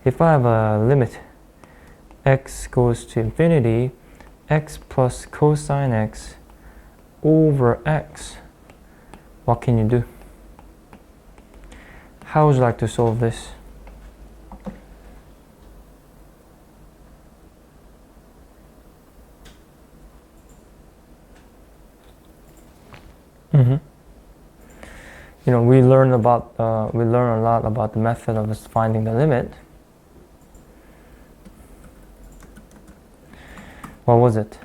if I have a limit x goes to infinity, x plus cosine x over x, what can you do? How would you like to solve this? You know, we learn a lot about the method of finding the limit. What was it?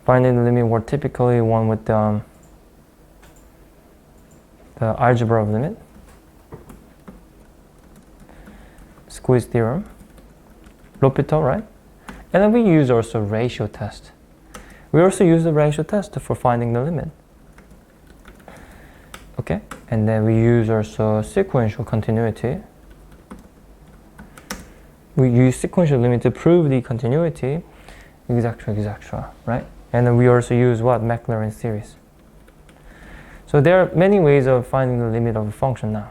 Finding the limit were typically one with the algebra of limit, squeeze theorem, L'Hopital, right? And then we use also ratio test. We also use the ratio test for finding the limit. Okay, and then we use also sequential continuity. We use sequential limit to prove the continuity, etc., right? And then we also use what? Maclaurin series. So there are many ways of finding the limit of a function now.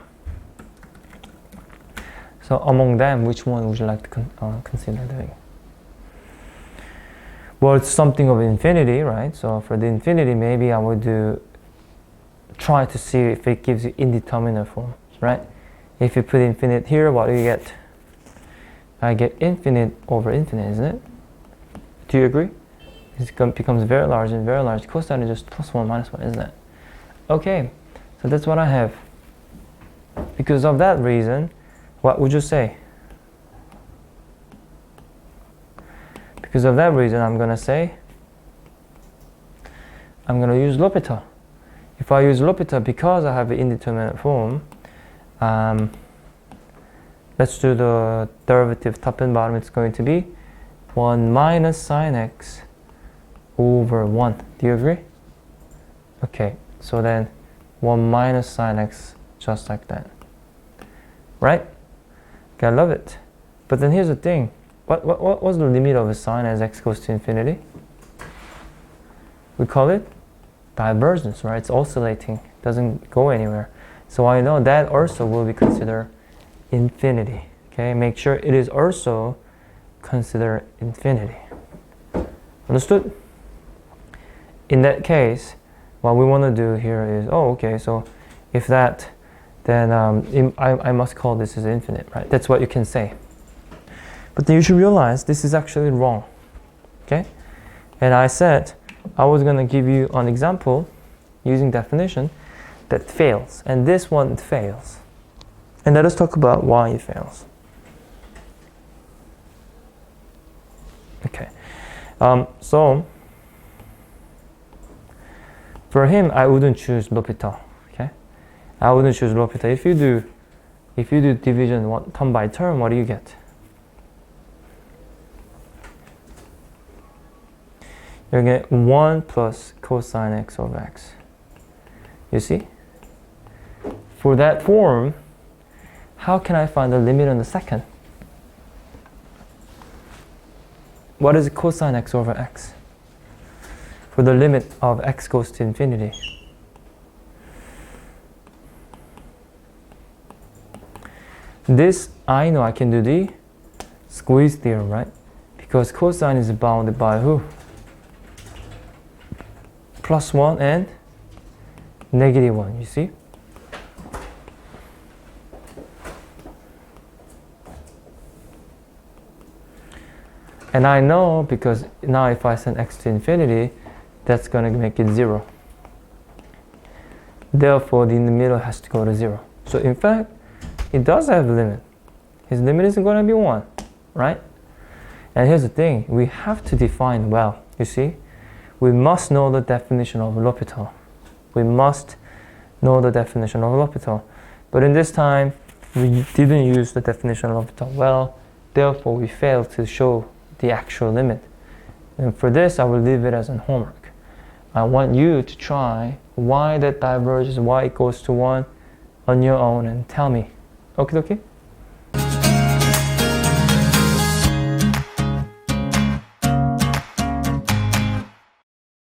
So among them, which one would you like to consider doing? Well, it's something of infinity, right? So for the infinity, maybe I would try to see if it gives you indeterminate form, right? If you put infinite here, what do you get? I get infinite over infinite, isn't it? Do you agree? It becomes very large and very large. Cosine is just plus 1 minus 1, isn't it? Okay, so that's what I have. Because of that reason, what would you say? Because of that reason, I'm going to say, I'm going to use L'Hopital. If I use L'Hopital, because I have an indeterminate form, let's do the derivative top and bottom. It's going to be 1 minus sine x over 1. Do you agree? Okay, so then 1 minus sine x, just like that. Right? Okay, I love it. But then here's the thing. What was the limit of a sine as x goes to infinity? We call it divergence, right? It's oscillating, doesn't go anywhere. So I know that also will be considered infinity. Okay, make sure it is also considered infinity. Understood? In that case, what we want to do here is, okay, so if that, then I must call this as infinite, right? That's what you can say. But then you should realize this is actually wrong. Okay? And I said I was going to give you an example using definition that fails. And this one fails. And let us talk about why it fails. Okay. So for him, I wouldn't choose L'Hopital. Okay? I wouldn't choose L'Hopital. If you do division term by term, what do you get? You get 1 plus cosine x over x. You see? For that form, how can I find the limit on the second? What is cosine x over x? For the limit of x goes to infinity. This, I know I can do the squeeze theorem, right? Because cosine is bounded by who? Plus 1 and negative 1, you see? And I know because now if I send x to infinity, that's going to make it 0. Therefore, the in the middle has to go to 0. So in fact, it does have a limit. His limit isn't going to be 1, right? And here's the thing, we have to define well, you see? We must know the definition of L'Hopital. We must know the definition of L'Hopital. But in this time, we didn't use the definition of L'Hopital well, therefore we failed to show the actual limit. And for this, I will leave it as a homework. I want you to try why that diverges, why it goes to 1 on your own and tell me. Okay, okay?